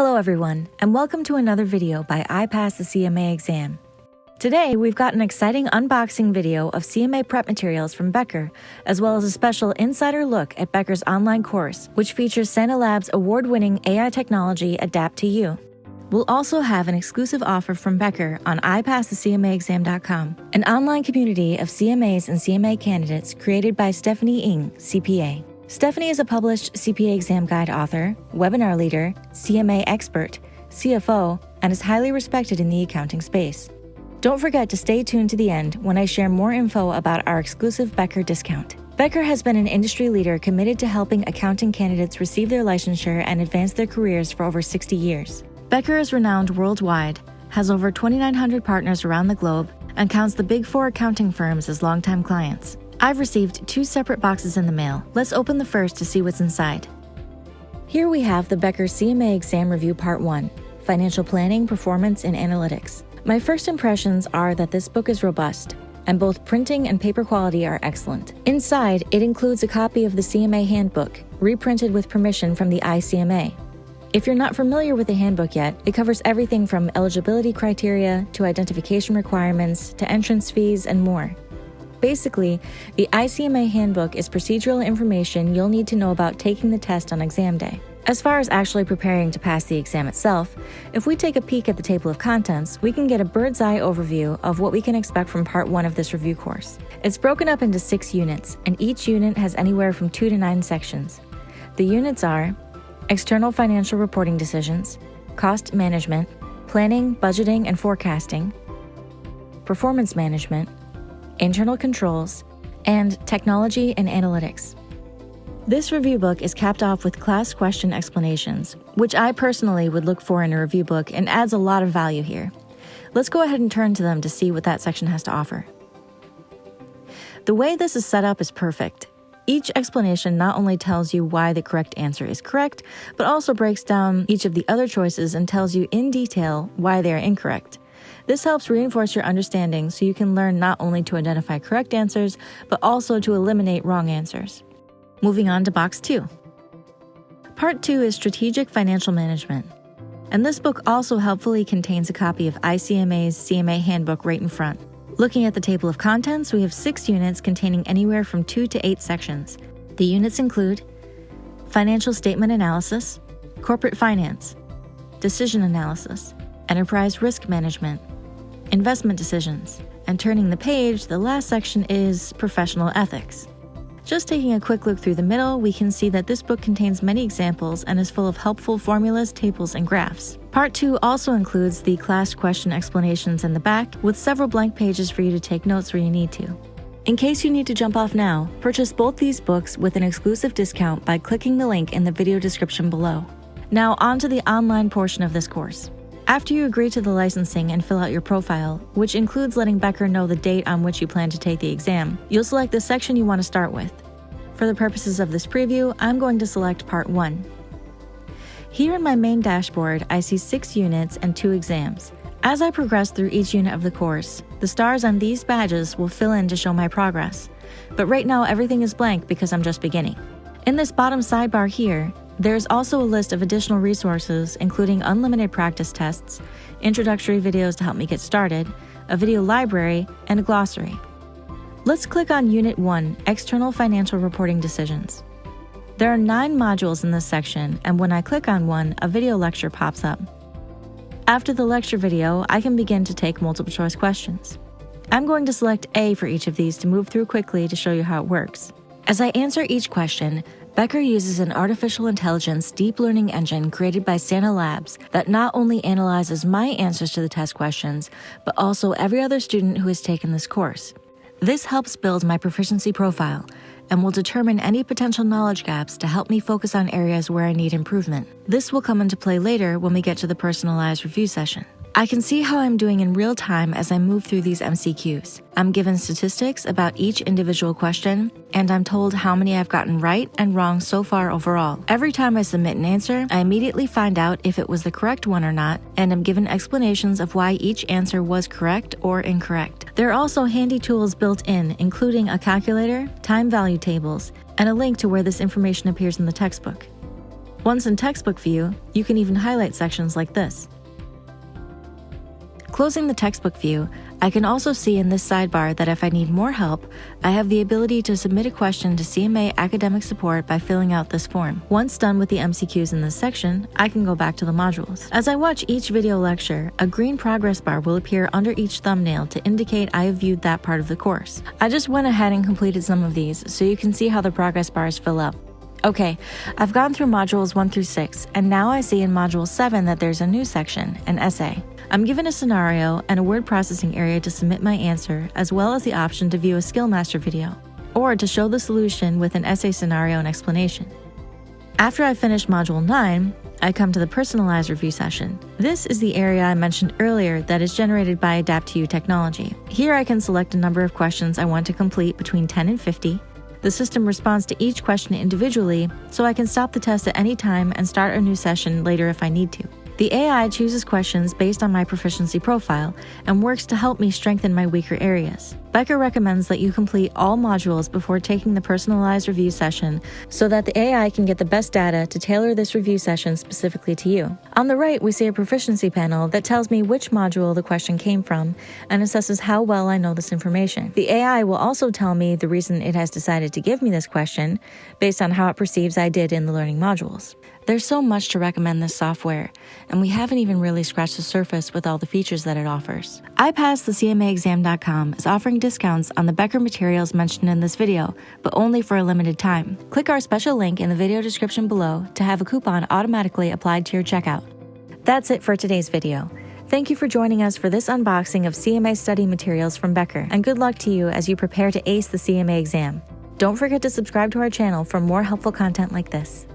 Hello everyone, and welcome to another video by I Passed the CMA Exam. Today, we've got an exciting unboxing video of CMA prep materials from Becker, as well as a special insider look at Becker's online course, which features Sanalab's award-winning AI technology Adapt2U. We'll also have an exclusive offer from Becker on iPassTheCMAExam.com, an online community of CMAs and CMA candidates created by Stephanie Ng, CPA. Stephanie is a published CPA exam guide author, webinar leader, CMA expert, CFO, and is highly respected in the accounting space. Don't forget to stay tuned to the end when I share more info about our exclusive Becker discount. Becker has been an industry leader committed to helping accounting candidates receive their licensure and advance their careers for over 60 years. Becker is renowned worldwide, has over 2,900 partners around the globe, and counts the Big Four accounting firms as longtime clients. I've received 2 separate boxes in the mail. Let's open the first to see what's inside. Here we have the Becker CMA Exam Review Part 1, Financial Planning, Performance, and Analytics. My first impressions are that this book is robust, and both printing and paper quality are excellent. Inside, it includes a copy of the CMA Handbook, reprinted with permission from the ICMA. If you're not familiar with the handbook yet, it covers everything from eligibility criteria to identification requirements to entrance fees and more. Basically, the ICMA handbook is procedural information you'll need to know about taking the test on exam day. As far as actually preparing to pass the exam itself, if we take a peek at the table of contents, we can get a bird's eye overview of what we can expect from Part 1 of this review course. It's broken up into 6 units, and each unit has anywhere from 2 to 9 sections. The units are External Financial Reporting Decisions, Cost Management, Planning, Budgeting, and Forecasting, Performance Management, Internal Controls, and Technology and Analytics. This review book is capped off with class question explanations, which I personally would look for in a review book and adds a lot of value here. Let's go ahead and turn to them to see what that section has to offer. The way this is set up is perfect. Each explanation not only tells you why the correct answer is correct, but also breaks down each of the other choices and tells you in detail why they are incorrect. This helps reinforce your understanding so you can learn not only to identify correct answers, but also to eliminate wrong answers. Moving on to Box 2. Part 2 is Strategic Financial Management, and this book also helpfully contains a copy of ICMA's CMA Handbook right in front. Looking at the table of contents, we have 6 units containing anywhere from 2 to 8 sections. The units include Financial Statement Analysis, Corporate Finance, Decision Analysis, Enterprise Risk Management, Investment Decisions, and turning the page, the last section is Professional Ethics. Just taking a quick look through the middle, we can see that this book contains many examples and is full of helpful formulas, tables, and graphs. Part 2 also includes the class question explanations in the back, with several blank pages for you to take notes where you need to. In case you need to jump off now, purchase both these books with an exclusive discount by clicking the link in the video description below. Now on to the online portion of this course. After you agree to the licensing and fill out your profile, which includes letting Becker know the date on which you plan to take the exam, you'll select the section you want to start with. For the purposes of this preview, I'm going to select Part 1. Here in my main dashboard, I see 6 units and 2 exams. As I progress through each unit of the course, the stars on these badges will fill in to show my progress. But right now, everything is blank because I'm just beginning. In this bottom sidebar here, there's also a list of additional resources, including unlimited practice tests, introductory videos to help me get started, a video library, and a glossary. Let's click on Unit 1, External Financial Reporting Decisions. There are 9 modules in this section, and when I click on one, a video lecture pops up. After the lecture video, I can begin to take multiple choice questions. I'm going to select A for each of these to move through quickly to show you how it works. As I answer each question, Becker uses an artificial intelligence deep learning engine created by Sanalabs that not only analyzes my answers to the test questions, but also every other student who has taken this course. This helps build my proficiency profile and will determine any potential knowledge gaps to help me focus on areas where I need improvement. This will come into play later when we get to the personalized review session. I can see how I'm doing in real time as I move through these MCQs. I'm given statistics about each individual question, and I'm told how many I've gotten right and wrong so far overall. Every time I submit an answer, I immediately find out if it was the correct one or not, and am given explanations of why each answer was correct or incorrect. There are also handy tools built in, including a calculator, time value tables, and a link to where this information appears in the textbook. Once in textbook view, you can even highlight sections like this. Closing the textbook view, I can also see in this sidebar that if I need more help, I have the ability to submit a question to CMA Academic Support by filling out this form. Once done with the MCQs in this section, I can go back to the modules. As I watch each video lecture, a green progress bar will appear under each thumbnail to indicate I have viewed that part of the course. I just went ahead and completed some of these so you can see how the progress bars fill up. Okay, I've gone through modules 1 through 6, and now I see in module 7 that there's a new section, an essay. I'm given a scenario and a word processing area to submit my answer, as well as the option to view a Skillmaster video, or to show the solution with an essay scenario and explanation. After I finish module 9, I come to the personalized review session. This is the area I mentioned earlier that is generated by Adapt2U technology. Here I can select a number of questions I want to complete between 10 and 50. The system responds to each question individually, so I can stop the test at any time and start a new session later if I need to. The AI chooses questions based on my proficiency profile and works to help me strengthen my weaker areas. Becker recommends that you complete all modules before taking the personalized review session so that the AI can get the best data to tailor this review session specifically to you. On the right, we see a proficiency panel that tells me which module the question came from and assesses how well I know this information. The AI will also tell me the reason it has decided to give me this question based on how it perceives I did in the learning modules. There's so much to recommend this software, and we haven't even really scratched the surface with all the features that it offers. iPassthecmaexam.com is offering discounts on the Becker materials mentioned in this video, but only for a limited time. Click our special link in the video description below to have a coupon automatically applied to your checkout. That's it for today's video. Thank you for joining us for this unboxing of CMA study materials from Becker, and good luck to you as you prepare to ace the CMA exam. Don't forget to subscribe to our channel for more helpful content like this.